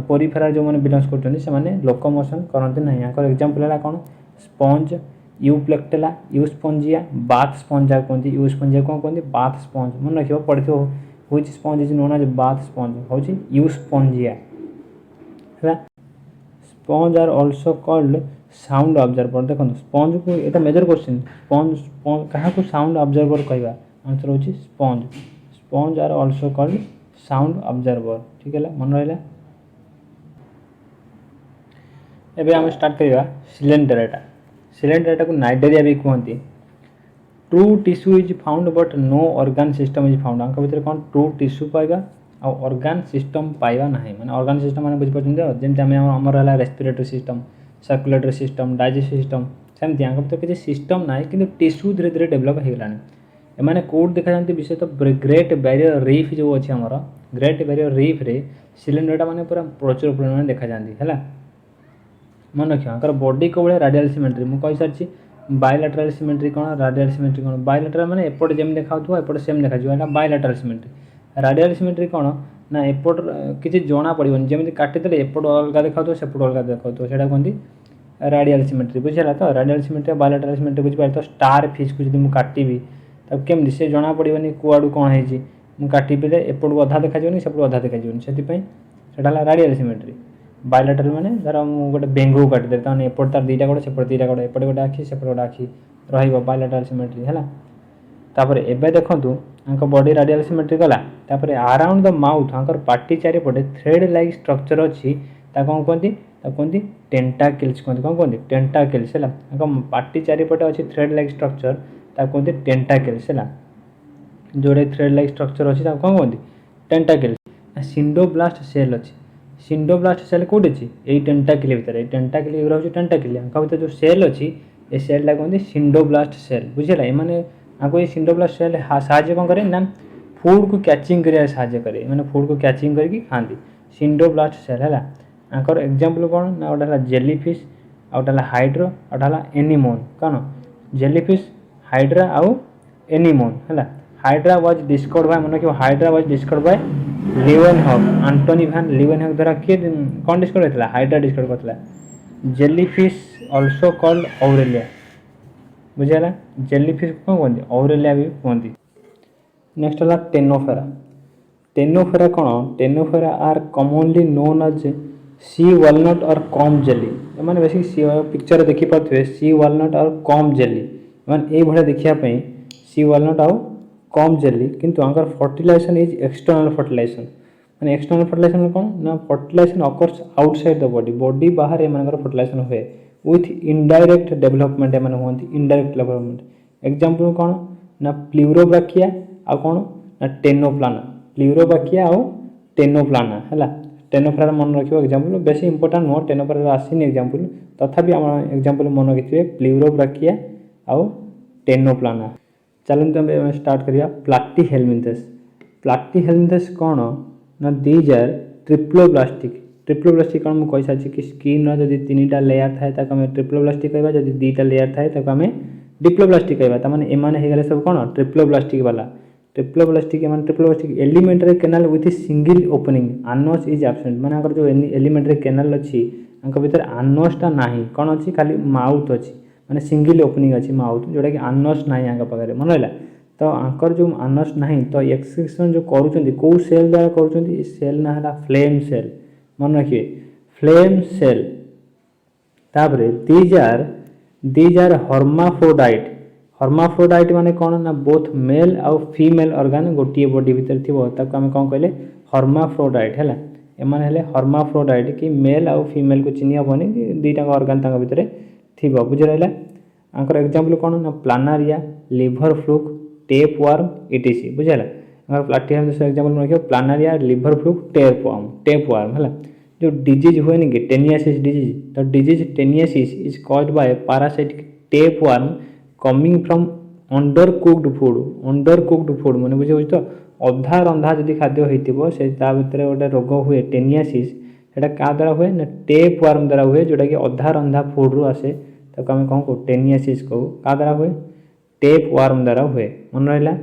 पोरीफेरा जो मैंने बिलंग्स कर लोकोमोशन करते ना यहाँ एग्जांपल है कौन स्पंज यूप्लेक्टेला यूस्पंजिया बाथ स्पंजा कहते यूस्पंजिया कौन कहते बाथ स्पंज मन रखिए पढ़ी which sponge is known as bath sponge हूँ यूस्पंजिया है sponge are also called sound observer देखो स्पंज को ये मेजर क्वेश्चन स्पंज क्या साउंड ऑब्जर्वर कहवा आंसर हूँ sponge are also called sound observer ठीक है मन रहा एबे आम स्टार्ट करवा सिलेंडरेटा को नाइडेरिया भी कहते true tissue is found but no organ system is found आंक भीतर कौन ट्रू टिश्यू पाइबा आ ऑर्गन सिस्टम पाइबा ना माने ऑर्गन सिस्टम माने बुझिपार जमी आम है respiratory system circulatory system digestive system सेमती आंक भीतर किसी सिस्टम ना कि टिश्यू धीरे धीरे डेभलप हो गलानी एमाने कोड देखा जाती विशेष तो ग्रेट बैरियर रीफ जो अच्छी आमर ग्रेट बैरियर रीफ रे सिलेंडरटा माने पूरा प्रचुर परिमाण देखा जाती है मन रखिए बॉडी को भाई रेडियल सिमेट्री मुझे कही सारी बायलैटरल सिमेट्री कौन रेडियल सिमेट्री कौन बायलैटरल माने एपट जमी देखा एपट सेम देखा बायलैटरल सिमेट्री रेडियल सिमेट्री कौन ना एपट किसी जना पड़ोनी जमी काटिदेले एपट अलग देखा सेपट अलग देखा से कहते रेडियल सिमेट्री बुझीगला तो रेडियल सिमेट्री बायलैटरल सिमेट्री बुझीपार तो स्टार फिश को जब मुझे काटिबी तब केमती से जना पड़ोनी कुआड़ू कौन है मुझे काटिले एपट को अधा देखा सेपट अधा देखा से रेडियल सिमेट्री बायलैटरल माने धर मु गोटे बेंग को काटिदे ताने एपट तार दुईटा गोड़ सेपट दुईटा गोड़ एपट गोटे आखि सेपट गोटे आखि रहिबो बायलैटरल सिमेट्री है तापर एबे देखंतु आंक बॉडी रेडियल सिमेट्री गला तापर अराउंड द माउथ आंकर पार्टी चारिपटे थ्रेड लाइक स्ट्रक्चर अच्छी कौन कहती टेंटाकिल्स कहते कौन कहते टेंटाकिल्स है पार्टी चारिपटे अच्छी थ्रेड लाइक स्ट्रक्चर कहते टेंटाकिल्स है जोड़े थ्रेड लाइक स्ट्रक्चर अच्छी कौन कहते टेंटाकिल्स सिंडोब्लास्ट सेल अच्छी सिंडोब्लास्ट सेल कौट अच्छी यही टेंटाकिल भितर टेंटाकिल एगुरा हूँ टेंटाकिल भर जो सेल अच्छी ये सेलटा कहते सिंडोब्लास्ट सेल बुझेगा मैंने आपको ये सिंडोब्लास्ट सेल साहाଯ୍य कौन करे ना फूड को कैचिंग कर साहाଯ୍य करे मैंने फूड को कैचिंग करके खाती सिंडोब्लास्ट सेल है आंकर एग्जांपल कौन ना गोटे जेलीफिश आउटा हाइड्रा आउटा एनिमोन कौन जेलीफिश हाइड्रा आउ एनिमोन है हाइड्रा वाज डिस्कवर्ड बाय मन रखियो hydra was discovered by Leeuwenhoek Antonie van Leeuwenhoek द्वारा किए कौन डिस्कवर होता हाइड्रा डिस्कवर करता जेलीफिश ऑल्सो कॉल्ड ऑरेलिया बुझेगा जेलीफिश कौन कहते ऑरेलिया भी कहते नेक्स्ट है टेनोफेरा टेनोफेरा कौन ctenophora are commonly known as sea walnut और कॉम जेली मैंने बेसिक पिक्चर देखिपे सी वालनट और कॉम जेली मैंने ये भाया देखापी सी वालनट आउ कम जेली किंतु आंकर फर्टिलाइजेशन इज एक्सटर्नल फर्टिलाइजेशन माने एक्सटर्नल फर्टिलाइजेशन कौन ना fertilization occurs outside the body बाहर एमानकर फर्टिलाइजेशन हुए विथ इनडायरेक्ट डेवलपमेंट एमाने होती इनडायरेक्ट डेवलपमेंट एग्जांपल कौन ना प्ल्यूरोब्राकिया आ कौन ना टेनोप्लाना प्ल्यूरोब्राकिया आ टेनोप्लाना है टेनोफेरा मन रखियो एग्जांपल बेसी इंपोर्टेंट नो टेनोफेरा आसीनी एग्जांपल तथापि आम एग्जांपल मन रखिए प्ल्यूरोब्राकिया आ टेनोप्लाना चलते हमें स्टार्ट करिया प्लाटीहेल्मिन्थेस कौन ना दीज आर ट्रिप्लोब्लास्टिक कौन मुझे सारी कि स्किन जब तीन टा लेयर थाए आम ट्रिप्लोब्लास्टिक कहवा जब दुईटा लेयर थाए आम डिप्लोब्लास्टिक कहवा मैंने एमाने हो सब कौन ट्रिप्लोब्लास्टिक वाला triploblastic triploblastic alimentary canal with single opening anus is absent माने जो एलिमेंटरी केनाल अच्छी भीतर आनसटा ना कौन अच्छी खाली माउथ अच्छी माने सिंगल ओपनिंग अच्छी माउथ जोटा कि आनस ना पाखे मन रहा तो आंकर जो आनस ना तो एक्सक्रीशन जो करुँच कौ सेल द्वारा करुँच सेल ना है फ्लेम सेल मन रखिए फ्लेम सेल तापर दीज आर हर्माफ्रोडाइट माने कौन ना बोथ मेल आउ फीमेल ऑर्गन गोटे बॉडी भीतर थी आम कौन कहले हर्माफ्रोडाइट है एमाने हेले हर्माफ्रोडाइट कि मेल आउ फीमेल को चिन्ह हेनी दुईटा ऑर्गन भितर थी बुझे रहा आंकर एग्जांपल कौन ना planaria liver fluke tapeworm etc बुझेगा प्लाटीहेल्मिन्थेस एग्जांपल रखियो planaria liver fluke tapeworm है जो डिजीज हुए नहीं कि टेनियासिस डिजीज तो disease taeniasis is caused by parasitic tapeworm coming from undercooked food मैंने बुझे तो अधा रंधा जदि खाद्य होती से भीतर गोटे रोग हुए टेनियासिस से क्या द्वारा हुए ना टेप वर्म द्वारा हुए जोटा कि अधा रंधा फूड रू आसे तो आम कौन कहू टेनियासिस कहू क्या द्वारा हुए टेप वर्म द्वारा हुए मन रहा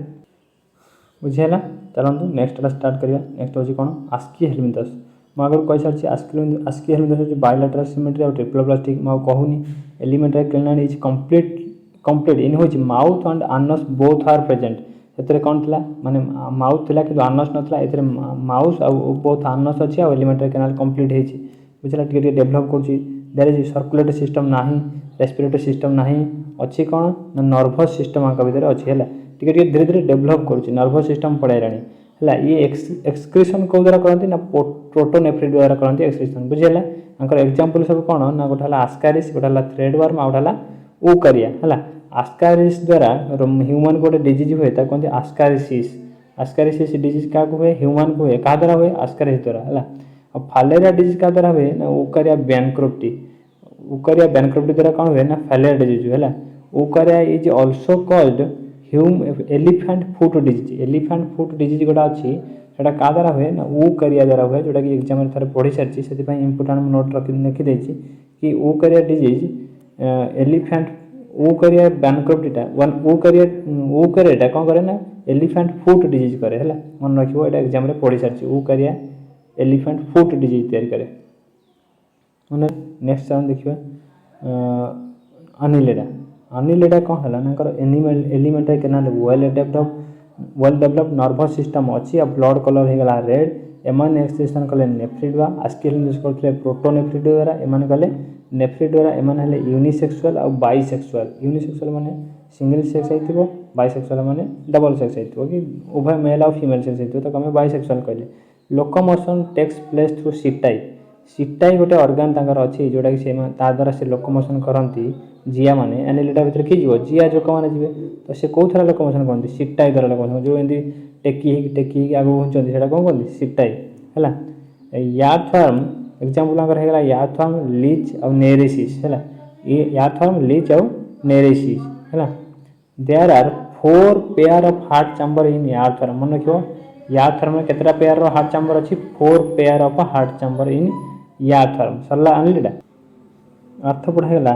बुझेगा चलते नेक्स्ट स्टार्ट करिया नेक्स्ट हूँ कौन आस्कीहेल्मिन्थेस मैं आगे कही सारी आस्कीहेल्मिन्थेस बायलैटरल सिमेट्री और ट्रिप्लोब्लास्टिक मैं कहूनी alimentary canal is complete in हूँ mouth and anus both are present से कौन थी माने माउथ थी कि आनस नाला ए माउथ आउ बोथ आनस अच्छी आ एलिमेंटरी केनाल कंप्लीट होती बुझला टे डेभलप कर देयर इज सर्कुलेटरी सिस्टम ना रेस्पिरेटरी सिस्टम ना अच्छी कौन ना नर्भस सिस्टम आंक भीतर अच्छी है टे धीरे धीरे डेभलप कर नर्भस सिस्टम पड़ाइलानी है ये एक्सक्रीशन कौ द्वारा करती ना प्रोटोनेफ्रिन द्वारा करती एक्सक्रीशन बुझेगा आंकर एग्जांपल सब कौन ना गोटे आस्कारिस गोटे थ्रेड वर्म आ गोटे ऊकारिया है आस्कारिस द्वारा ह्यूमन गोटे डिजीज हुए कहते आस्कारिसिस डिजीज क्या हुए ह्यूमन को हुए क्या द्वारा हुए आस्कारिस द्वारा है और फालेरिया डिजीज क्या द्वारा हुए ना ऊकारिया बैंक्रप्टी द्वारा कौन हुए ना फालेरिया डिजीज है wuchereria is also called elephant foot disease गोटा अच्छी से क्या द्वारा हुए ना ऊकारिया द्वारा हुए जोटा कि एग्जाम थे पढ़ी सारी से इंपोर्टाट नोट रखी देखी कि ऊकरिया डिजीज एलिफेंट ऊकरिया बैंक्रप्टटा वन ऊकरियाटा कौन करे ना एलिफेंट फुट डिजीज करे है मन रखिए यहाँ एग्जाम रे पढ़ी सारी ऊकरिया एलिफेंट फुट डिजीज तैयारी करे मैंने नेक्स्ट चरण देखिए अनिलेडा कौन है ना elementary canal well develop nervous system अच्छी आ ब्लड कलर होगा रेड एमान एक्सप्रेशन कले नेफ्रिडुआ आस्किल यूज करते प्रोटोनेफ्रिड द्वारा एमान कले नेफ्रिड द्वारा एमान हेले यूनिसेक्सुअल और बाइसेक्सुअल यूनिसेक्सुअल माने सिंगल सेक्स होइतिबो बाइसेक्सुअल माने डबल सेक्स होइतिबो कि उभय मेल और फीमेल सेक्स होइतिबो तो कमे बाइसेक्सुअल कहले लोकोमोशन टेक्स प्लेस थ्रू सीटाई गोटे ऑर्गन तांकर अछि जोटा कि से ता द्वारा से लोकोमोशन करंती जिया माने एनिलिडा भीतर कि जीवो जिया जोक माने जीवे तो से कोउ थरा लोकोमोशन करंती सीटाई द्वारा लोकोमोशन जो एंदी टेकी आगु हुंचंती सेटा कोन करंती सीटाई हैला यार्ड फॉर्म एग्जांपल अंगर हेला यार्ड फॉर्म लीच और नेरेसिस हैला ये यार्ड फॉर्म लीच और नेरेसिस हैला there are 4 pair of heart chamber in earthworm मन रखियो यार्ड फॉर्म में केतरा पेयर रो हार्ट चैम्बर अछि 4 pair of heart chamber in earthworm सरला अनलिडा अर्थ पढ़ा हेला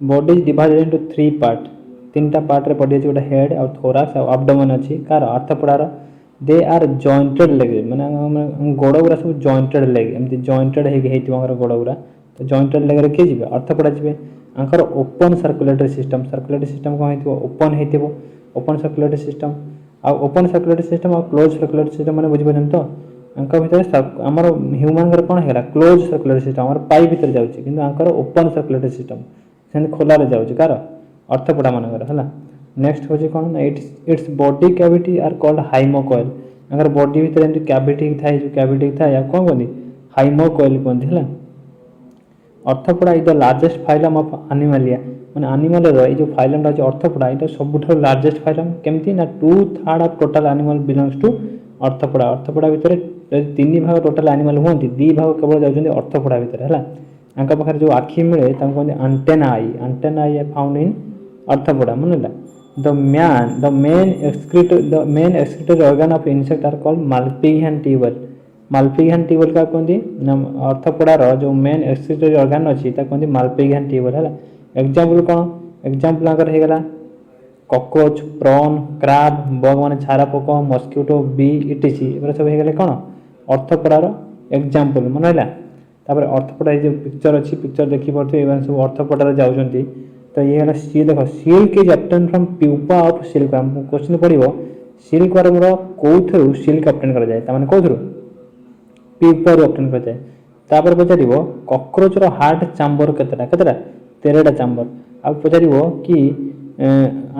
body is divided into 3 part तीनटा पार्ट रे बॉडी जोटा हेड और थोराक्स और एब्डोमेन अछि कार अर्थ पढ़ार दे आर जॉइंटेड लेग माने गोड़गुरा सब जॉइंटेड लेग एमती जॉइंटेड हेतिबो हमर गोड़गुरा तो जॉइंटेड लेग रे के जिवे अर्थ पढ़ा जिवे अंकर ओपन सर्कुलेटरी सिस्टम को हेतिबो ओपन सर्कुलेटरी सिस्टम आ ओपन सर्कुलेटरी सिस्टम और क्लोज सर्कुलेटरी सिस्टम माने बुझि परन तो अंक भीतर हमर ह्यूमन कर कोन हेला क्लोज सर्कुलेटरी सिस्टम हमर पाई भीतर जाउची किंतु अंकर ओपन सर्कुलेटरी सिस्टम सेन खोला रे जाउची कार अर्थ पढ़ा मानकर है नेक्स्ट हूँ कौन its body cavity are called haemocoel अगर बॉडी भीतर एमती कैविटी थाए जो कैविटी थाए या कौन कहते हाइमोकॉइल कहते है arthropoda is the largest phylum of animalia माने एनिमल रो जो फाइलम रा अर्थपड़ा इटा सबुठ लार्जेस्ट फाइलम केमती ना 2/3 of total animal belongs to arthropoda भीतर 3 भाग टोटल एनिमल होंती 2 भाग केवल जाउछन्ती अर्थपड़ा भीतर है अंका पाखरे जो आखि मिले तांको कहते एंटेना आई फाउंड इन अर्थपड़ा मनला the main excretory organ of insect are called malpighian tubule का कहते अर्थपड़ा रो जो मेन excretory organ अछि ता कहते malpighian tubule है एग्जांपल कौन एग्जांपल अगर हे गला कॉकरोच प्रॉन क्रैब बग माने छारा पोक मस्किटो बी इटीसी एबरा सब हे गले कौन अर्थपड़ा रो एग्जांपल मनला तापर अर्थपड़ा जो पिक्चर अछि पिक्चर देखि परथि एबन सब अर्थपड़ा रे जाउछन्ती तो ये है सी देखो silk is obtain from pupa of silk हम क्वेश्चन पड़िबो सिल्क वर्म रो कोथरु सिल्क ऑब्टेन कर जाय त माने कोथरु प्यूपा रो ऑब्टेन कर जाय तापर पचारिबो कॉकरोच रो हार्ट चैम्बर केतरा 13टा चैम्बर आ पचारिबो कि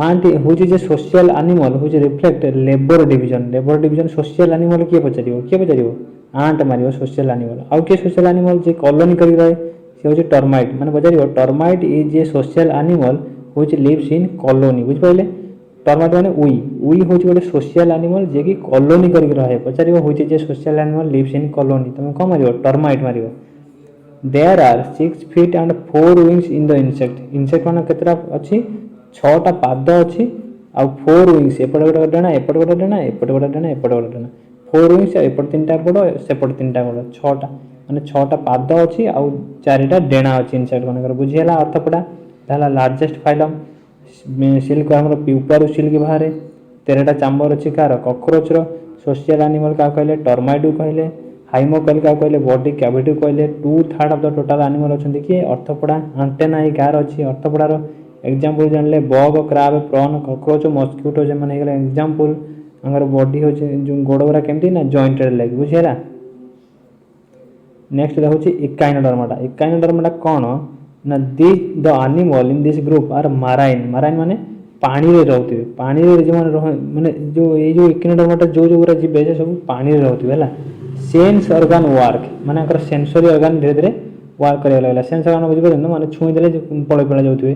ant whose is a social animal whose reflect labour division social animal के पचारिबो आंट मारिबो सोशल एनिमल आ के सोशल एनिमल जे कॉलोनी करी रहे से होची टर्माइट माने बजारियो termite is a social animal which lives in colony बुझ पाइले टर्माइट माने उई होची गोटे सोशल एनिमल जे कि कॉलोनी करी रहे पचारियो होची जे social animal lives in colony तमे को मारियो टर्माइट मारियो there are 6 feet and 4 wings in the insect माने केतरा अछि 6टा पाद अछि आ 4 विंग्स एपड गोटे डना एपड गोटे डना एपड गोटे डना एपड गोटे डना 4 विंग्स एपड तीनटा बडो सेपड तीनटा बडो 6टा माने 6टा पाद अछि आ 4टा डेना अछि इंसेक्ट मानकर बुझियला अर्थपड़ा ताला लार्जेस्ट फाइलम सिल्क हमर प्यूपा सिल्क बाहर 13टा चैम्बर अछि कार कॉकरोच रो सोशल एनिमल का कहले टर्माइट कहले हाइमोकॉइल का कहले बॉडी कैविटी कहले 2/3 ऑफ द टोटल एनिमल अछंती कि अर्थपड़ा एंटेना ही कार अछि अर्थपड़ा रो एग्जांपल जानले bug crab prawn cockroach mosquito जे माने गेले एग्जांपल हमर बॉडी हो जो गोडोरा केमती ना जॉइंटेड लेग बुझियला नेक्स्ट देखो इकाइनोडर्माटा कौन ना the animal in this group are marine माने पानी रे रहउथिबे पानी रे जे माने जो ए जो इकाइनोडर्माटा जो गुरा जीवे से सब पानी रे रहउथिबे हला सेंस ऑर्गन वर्क माने अकर सेंसरी ऑर्गन धीरे धीरे वर्क करे लागला सेंस ऑर्गन बुझि परन माने छुई देले पळे पळे जाउथिबे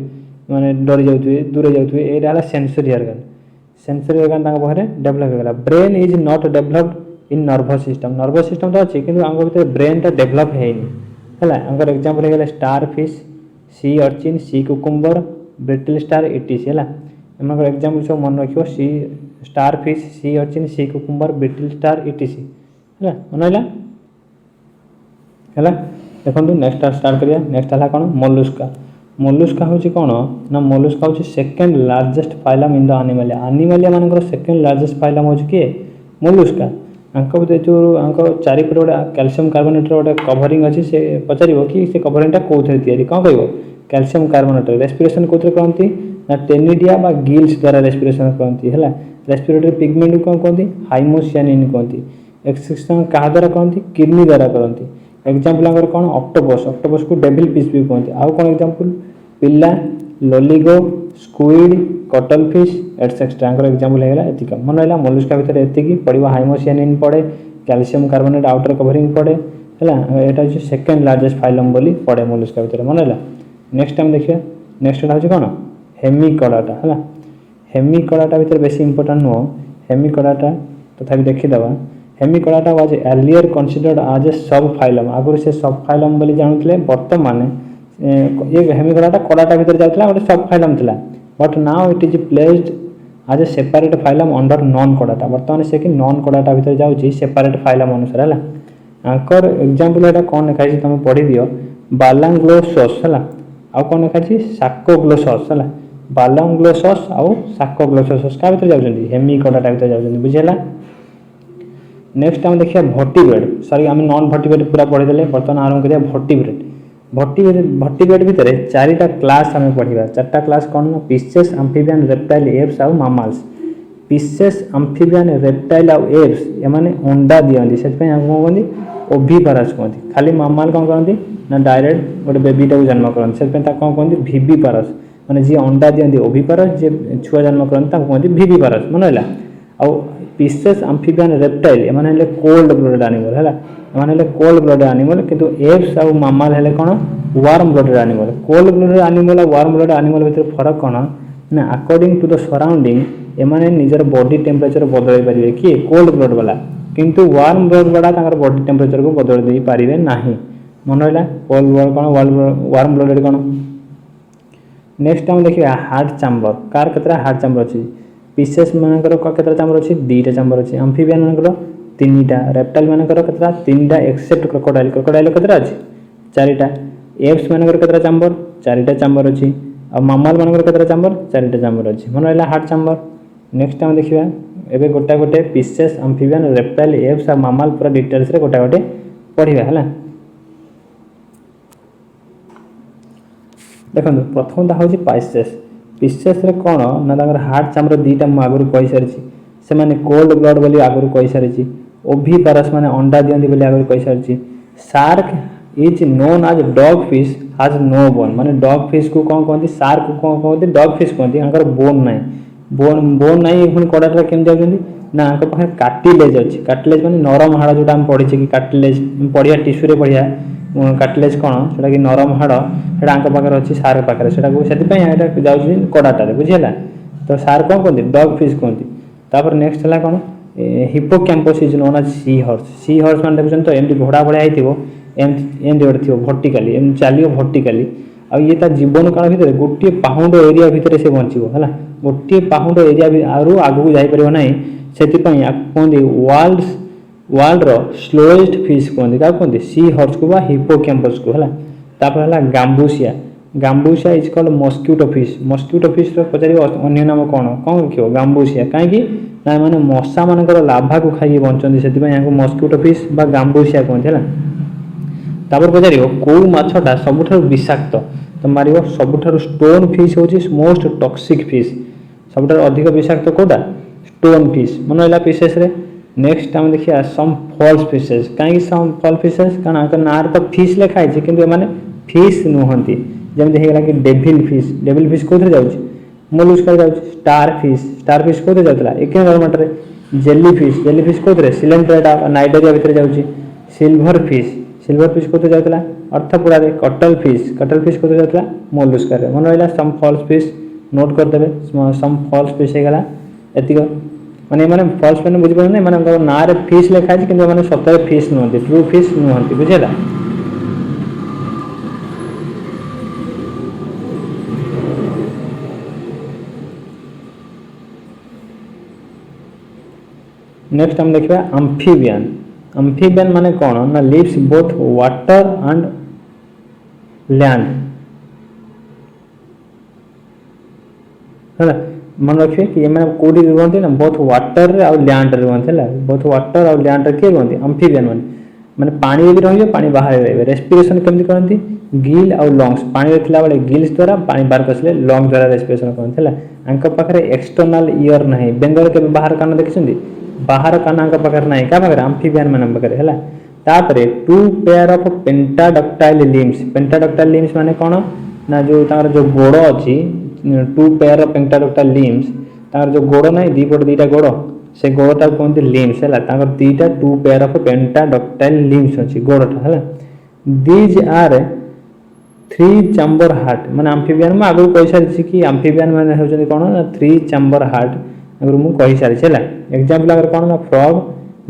माने डरी जाउथिबे दूर जाउथिबे एटा हला सेंसरी ऑर्गन तांग बहरे डेवलप हो गला brain is not developed in nervous system तो अछि किंतु अंग भीतर ब्रेन ता डेवलप हेनी हला अंगर एग्जांपल हे starfish sea urchin sea cucumber brittle star etc हला हमर एग्जांपल सब मन रखियो sea starfish sea urchin sea cucumber brittle star etc हला मनैला हला देखो नेक्स्ट स्टार्ट करिया नेक्स्ट है कौन मोलुस्का मोलुस्का हूँ कौन ना मोलुस्का हूँ second largest phylum in the Animalia Animalia मानकर सेकेंड लार्जेस्ट फाइलम हूँ किए मोलुस्का जो चारिपटे गोटे कैल्शियम कार्बोनेट गोटे कभरिंग अच्छी से पचार कि से कभरिंगटा कौन कौन कह कैल्शियम कार्बोनेट रेस्पिरेशन कौन कहती ना टेनिडिया बा गिल्स द्वारा रेस्पिरेशन कहती है रेस्पिरेटरी पिगमेंट कौन कहती हाइमोसियानिन कहती एक्सक्रीशन क्या द्वारा कहती किडनी द्वारा करती एग्जाम्पल कौन ऑक्टोपस ऑक्टोपस को डेविल फिश भी कहते आउ कौन एग्जाम्पल पिला Loligo squid cuttle fish etcetera example होगा एतिक मन रहा मोलुस्का भितर एतिक पड़ो हाइमोसियानिन पड़े कैल्शियम कार्बोनेट आउटर कवरिंग पड़े है यहाँ सेकेंड लार्जेस्ट फाइलम बोली पड़े मोलुस्का भितर मन रहा नेक्स्ट टाइम देखिए नेक्स्ट हूँ कौन हेमिकडाटा है हेमिकडाटा भितर बेसी इंपोर्टाट नुह हेमिकडाटा तथा देखीदे हेमिकडाटा वाज अर्लियर कन्सिडर्ड आज ए सब फाइलम आगुरी से सब फाइलम बोली जानते बर्तमान ये हेमिकडाटा कडाटा भितर जाता गोटे सब फाइलम था but now it is placed as a separate phylum under non कडाटा बर्तमान से कि नॉन कडाटा भितर जाऊँगी सेपरेट फाइलम अनुसार है आंकर एग्जाम्पल यहाँ कौन लिखाई तुम पढ़ी दियो बालांग्लोसस है आउ कौन लिखाई साकोग्लोसस है बालांग्लोसस आउ साकोग्लोसस क्या भितर जाऊँगी हेमिकडाटा भितर जाऊँगी बुझेगा नेक्स्ट आम देखिए भर्टिब्रेड सॉरी आम नॉन भर्टिब्रेड पूरा पढ़ीदे बर्तमान आरंभ करिया भर्टिब्रेड भर्टिब्रेड भितर चारिटा क्लास आम पढ़ा चार्टा क्लास कौन ना पिसेस आम्फिबियन रेप्टाइल एप्स आउ मामाल्स पिसेस आम्फिबियन रेप्टाइल आउ एप्स एमाने अंडा दियंती से कौन कहते ओभिपारस कहते खाली मामाल कौन कहते ना डायरेक्ट गोटे बेबीटा को जन्म करते से कौन कहते भिविपारस माने जी अंडा दियंती ओभिपारस जी छुआ जन्म करते कहते भिविपारस मन रहा आउ पिसेस आम्फिबियन रेप्टाइल एमाने हेले कोल्ड ब्लडेड एनिमल है एमाने हेले कोल्ड ब्लडेड एनिमल किंतु एप्स आउ मामाल हेले कौन warm blooded animal cold blooded animal और वार्म ब्लडेड एनिमल भितर फरक कौन ना अकॉर्डिंग टू द सराउंडिंग एमाने निजर बॉडी टेम्परेचर बदल पारे कि कोल्ड ब्लड वाला किंतु वार्म ब्लड वाला बॉडी टेम्परेचर को बदल दे पारे ना मन रहा कोल्ड ब्लड कौन वार्म ब्लडेड कौन नेक्स्ट आम देखिए हार्ट चैम्बर कार केतरा हार्ट चैम्बर अच्छी पिसेस मानकर केतरा चैम्बर अच्छी दीटा चैम्बर अच्छी आम्फिबियन मानकर तीनटा रेप्टाइल मानकर केतरा तीनटा एक्सेप्ट क्रोकोडाइल क्रोकोडाइल केतरा अच्छी चारिटा एप्स मानकर केतरा चैम्बर चारिटा चैम्बर अच्छी और मामाल मानकर केतरा चैम्बर चारिटा चैम्बर अच्छी मन रहा हार्ट चैम्बर नेक्स्ट आम देखिए एबे गोटा गोटे पिसेस आम्फिबियन रेप्टाइल एप्स और मामाल पूरा डिटेल्स रे गोटा गोटे पढ़िबा है देखो प्रथमटा हूँ पाइसेस पिसेस रे कौन ना हार्ट चैम्बर दीटा मुझे आगुरी कही सारी से माने कोल्ड ब्लड बोली आगुरी कही सारी ओभिपारस माने अंडा दियंती बोली आगुरी कही सारी shark is known as dog fish हाज नो बोन माने डॉग फिश को कौन कहते शार्क को कौन कहते डॉग फिश कहते बोन ना बोन ना पुणी कड़ाटा केम जाऊँगी ना पाखे कार्टिलेज अच्छी कार्टिलेज माने नरम हाड़ जोटा पढ़ी कि कार्टिलेज पढ़िया टिश्यू पढ़िया कार्टिलेज कौन से कि नरम हाड़ से पाखे अच्छी शार्क पाखे से जाऊँगी कड़ाटे बुझीगला तो शार्क कौन कहते डॉग फिश कहते तापर नेक्स्ट है कौन hippocampus is known as sea horse मैंने देखुन तो एमती घोड़ा भाई एमती गोटे थी भर्टिकाली एम चलो भर्टिकाली आ ये जीवन काल भितर गोटे पाउंड एरिया भितर से बचो है गोटे पाउंड एरिया आगू जापर ना से कहते वर्ल्ड स्लोएस्ट फिश कहते क्या कहते सी हॉर्स को हिप्पोकैम्पस को है तापर है गाम्बुसिया गाम्बुसिया इज कॉल्ड मस्क्यूटो फिश पचार अन्य नाम कौन कौन रखियो गाम्बुसिया कहीं ना मैंने मशा मानकर लाभा को खाई बचती से मस्क्यूटो फिश बा गाम्बुसिया कहते हैं तापर पचार कौ मछटा सबुठ विषाक्त तो मार सबुठ स्टोन फिश हूँ मोस्ट टॉक्सिक फिश सबुठ अधिक विषाक्त कौटा स्टोन फिश मन रहा फिशेस नेक्स्ट आम देखिए सम फॉल्स फिशेस कहीं सम फॉल फिशेस कारण ना तो फिश लिखाई कि फिश नुहति जमी होगा कि डेविल फिश कौन जाऊँगी मोलुस्का जाऊँगी स्टार फिश कौन जाता एक नंबर जेली फिश कौन सिलेंड्रेटा नाइडेरिया भितर जाऊँगी सिल्वर फिश कौन जाता अर्थपुड़ा कटल फिश कौन जाता मोलुस्का मन रहा सम फॉल्स फिश नोट करदे सम फॉल्स फिश होगा एतिक माने मैंने फॉल्स मैंने बुझे ना मैंने ना फिश लिखाई कि सप्ताह फिश नुहति ट्रू फिश नुहति बुझेगा नेक्स्ट हम देखा आम्फिबियन माने कौन ना lives both water and land है मन रखिए कि मैंने कोडी रुहंती ना बोथ वाटर रे और लैंड रे रुहंती है बोथ वाटर और लैंड रे के रुहंती एम्फीबियन माने पानी भी रहिबे पानी बाहर रहिबे रेस्पिरेशन केमति करंती गिल और लंग्स पानी रे थिला बेले गिल्स द्वारा पानी बाहर कसले लंग द्वारा रेस्पिरेशन करंती है अंक पाखरे एक्सटर्नल ईयर नहीं बेंगर के बाहर कान देखिसंदी बाहर कान अंक पाखरे नहीं का पाखरे एम्फीबियन माने पाखरे है तापरे to pair of pentadactyl limbs माने कोन ना जो तार जो गोड़ अछि to pair of pentadactyl limbs तार जो गोड़ नाही दी पट दीटा गोड़ से गोड़टा कहते लिम्स है तार दीटा two pair of pentadactyl limbs अछि गोड़टा है these are three chamber heart माने एम्फीबियन में आगु कहि सारि कि एम्फीबियन माने होजन कोन ना थ्री चैम्बर हार्ट अगर मु कहि सारि छला एग्जांपल अगर कोन ना फ्रॉग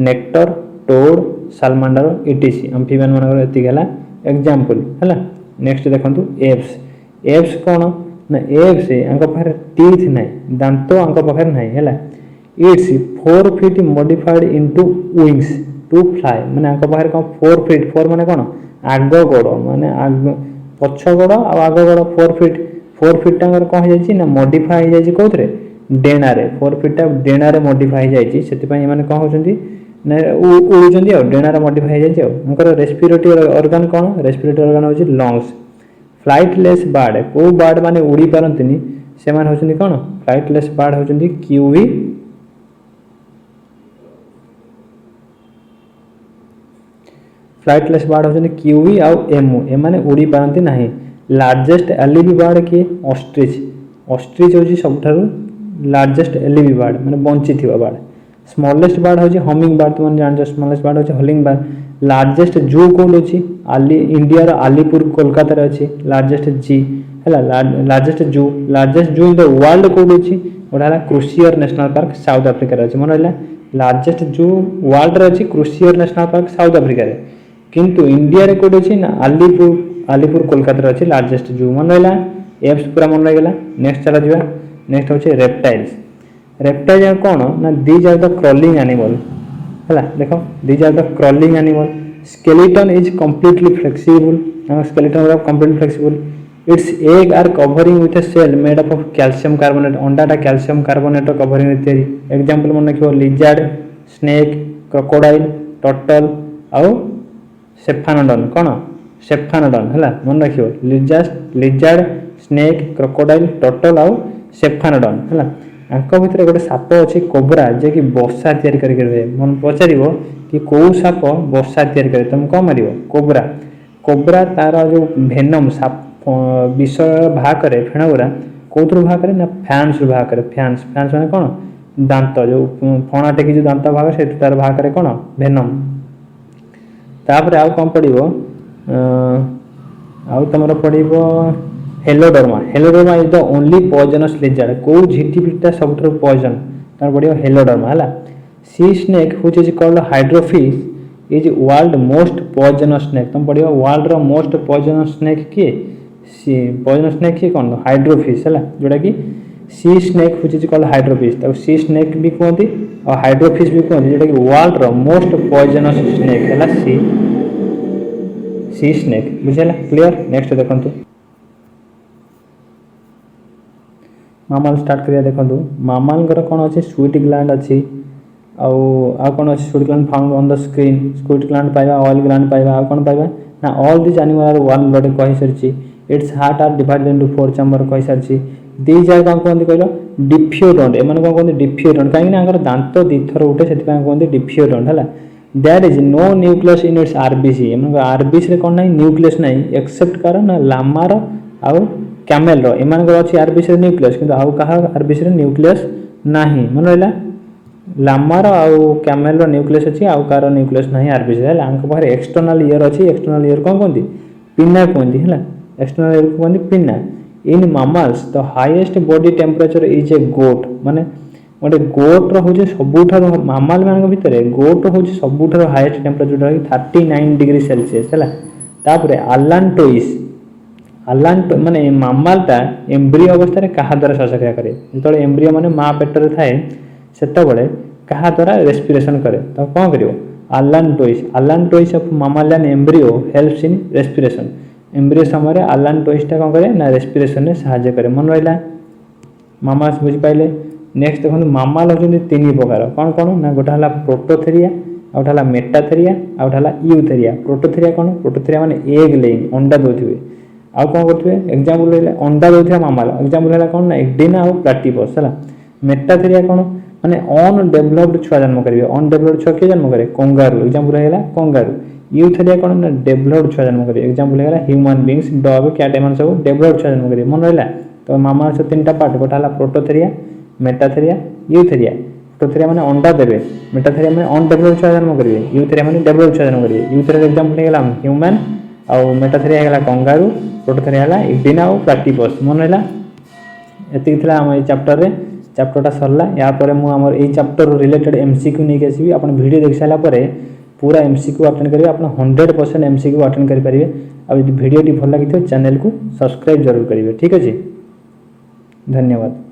नेक्टर टोड सालमांडर इटीसी एम्फीबियन मानकर एति गेला एग्जांपल है नेक्स्ट देखंतु एप्स कोन ना एप्स अंक पाखरे टीथ नाही दांत अंक पाखरे नाही है it's 4 feet modified into wings to fly माने अंक पाखरे कोन 4 फीट 4 माने कोन आग गोड़ माने आग पछ गोड़ आ आग गोड़ 4 फीट टांगर कोन हो जायछि ना मॉडिफाई हो जायछि कोथरे डेना रे 4 फीट टा डेना रे मॉडिफाई हो जायछि सेति पई माने कोन होचंदी ना उड़ुचंदी आ डेना रे मॉडिफाई हो जायछि अंकर रेस्पिरेटरी ऑर्गन कोन रेस्पिरेटरी ऑर्गन होछि लंग्स फ्लाइटलेस बर्ड को बर्ड माने उड़ी पारंतनी से माने होचंदी कोन फ्लाइटलेस बर्ड होचंदी क्यूवी फ्लाइटलेस बर्ड होचंदी क्यूवी आ एमू ए माने उड़ी पारंती नाही लार्जेस्ट एलिवी बर्ड के ऑस्ट्रिच होची सबठारु लार्जेस्ट एलिवी बर्ड माने बंची थिबा बर्ड स्मॉलेस्ट बर्ड होची हमिंग बर्ड तुम जान जो स्मॉलेस्ट बर्ड होची हमिंग बर्ड लार्जेस्ट जू कोन होची इंडिया रो आलीपुर कोलकाता रे अछि लार्जेस्ट जी हैला लार्जेस्ट जू इन द वर्ल्ड कोन होची ओडाला क्रुशियर नेशनल पार्क साउथ अफ्रीका रे अछि मन हैला लार्जेस्ट जू वर्ल्ड रे अछि क्रुशियर नेशनल पार्क साउथ अफ्रीका रे किंतु इंडिया रे कोड अछि ना आलीपुर कोलकाता रे अछि लार्जेस्ट जू मन हैला एप्स पूरा मन लागला नेक्स्ट चला दिबा नेक्स्ट होछि रेप्टाइल्स कोन ना these are the crawling animal हैला देखो these are the crawling animal skeleton is completely flexible skeleton is completely flexible its egg are covering with a shell made up of calcium carbonate अंडा टा calcium carbonate covering with example मन रखियो lizard snake crocodile turtle आउ सेफानोडन कोन सेफानोडन हैला मन रखियो lizard snake crocodile turtle आउ सेफानोडन हैला आंक भितर गोटे साप अछि कोबरा जे कि बसा तयारी करि रहे मन पचारिबो कि को साप बसा तयारी करे तुम को मारिबो कोबरा तार जो भेनम साप विष भा करे फेणगुरा कोथरु भा करे ना फैंस भा करे फैंस माने कोन दांत जो फणा टेकी जो दांत भा करे से तार भा करे कोन भेनम तापर आउ कोन पडिबो आउ तमरो पडिबो heloderma is the only poisonous lizard को झिटिपिटा सबठर पॉइजन तार पडिबो हेलोडर्मा हला sea snake which is called hydrophis is world most poisonous snake तुम पडिबो वर्ल्ड रो मोस्ट पॉइजनस स्नेक के सी पॉइजनस स्नेक के कोन हाइड्रोफिश हला जोडा कि सी snake which is called hydrophis तो सी स्नेक भी कहती और हाइड्रोफिश भी कहती जोडा कि वर्ल्ड रो मोस्ट पॉइजनस स्नेक हला सी स्नेक बुझला क्लियर नेक्स्ट देखंतु मामल स्टार्ट करिया देखंतु मामल कर कोन अछि स्वीट ग्लैंड अछि आ कोन अछि sweet gland found on the screen sweet gland पाइबा ऑयल ग्लैंड पाइबा आ कोन पाइबा ना all this animal are one blood कहि सरछि its heart are divided into four chamber कहि सरछि दीज आर कोन कोन कहलो डिफ्यूडोंट एमन कोन कोन डिफ्यूडोंट काहे ना अगर दांत दीथर उठे सेति पय कोन डिफ्यूडोंट हला there is no nucleus in its RBC एमन आरबीसी रे कोन नै न्यूक्लियस नै एक्सेप्ट कारण लामार आ कैमेल रो एमान को अछि आरबीसी रे न्यूक्लियस किंतु आउ कहा आरबीसी रे न्यूक्लियस नाही मन रहला लामार आउ कैमेल रो न्यूक्लियस अछि आउ कार न्यूक्लियस नाही आरबीसी रे आंक बाहर एक्सटर्नल ईयर अछि एक्सटर्नल ईयर कोन कोंदी पिन्ना कोंदी हला एक्सटर्नल ईयर कोंदी pinna in mammals the highest body temperature is a goat माने ओटे गोट रो होजे सबुठार मामल मान भितरे गोट होजे सबुठार हाईएस्ट टेम्परेचर 39 डिग्री सेल्सियस हला तापरे अलांटो माने मामलटा एम्ब्रियो अवस्था रे कहा द्वारा श्वासक्रिया करे जतले एम्ब्रियो माने मां पेट रे थाए सेता बळे कहा द्वारा रेस्पिरेशन करे तो कोन करियो allantois of mammalian embryo helps in respiration embryo समय आलान टोइसटा कौन करे ना रेस्पिरेशन में साहाय्य करे। मन रहा मामाल्स बुझिपारे। नेक्स्ट देखो मामाल होती तीन प्रकार कौन कौन ना गोटे है प्रोटोथेरिया आ गोटे है मेटाथेरिया आ गोटे है यूथेरिया। प्रोटोथेरिया कौन प्रोटोथेरिया माने एग लेइंग अंडा दौथे आउ कौन करते एग्जाम्पल है अंडा दौथा मामाल एग्जाम्पल है कौन ना एक्डिना और प्लाटिपस है। मेटाथेरिया कौन माने अनडेभलप्ड छुआ जन्म करेंगे। अनडेभलप्ड छुआ किए जन्म करे कंगारू एग्जाम्पल है कंगारू। यूथेरिया कौन ना डेभलप्ड छुआ जन्म करेंगे एग्जाम्पल है ह्यूमन बींग्स डग कैट एम सब डेभलप्ड छुआ जन्म करेंगे। मन रहा तो मामा तीन टा पार्ट गोटे है प्रोटोथेरिया मेटाथेरिया यूथेरिया। प्रोटोथेरिया माने अंडा देवे मेटाथेरिया माने अनडेभलप्ड छुआ जन्म करेंगे यूथेरिया माने डेभलप्ड छुआ जन्म करेंगे। यूथेरिया एग्जाम्पल है ह्यूमन आउ मेटाथेरिया है कंगारू प्रोटोथेरिया है एक्डिना और प्लाटिपस। मन रहा एतिक आम ये चैप्टर रे चैप्टरटा सरला। या पर मुझे ये चैप्टर रिलेटेड एमसीक्यू नहीं आसबि आप वीडियो देख सारा पूरा एमसीक्यू अटेंड करेंगे आप 100% एमसीक्यू अटेंड करेंगे। अब वीडियो भल लगी चैनल को सब्सक्राइब जरूर करेंगे। ठीक अच्छे धन्यवाद।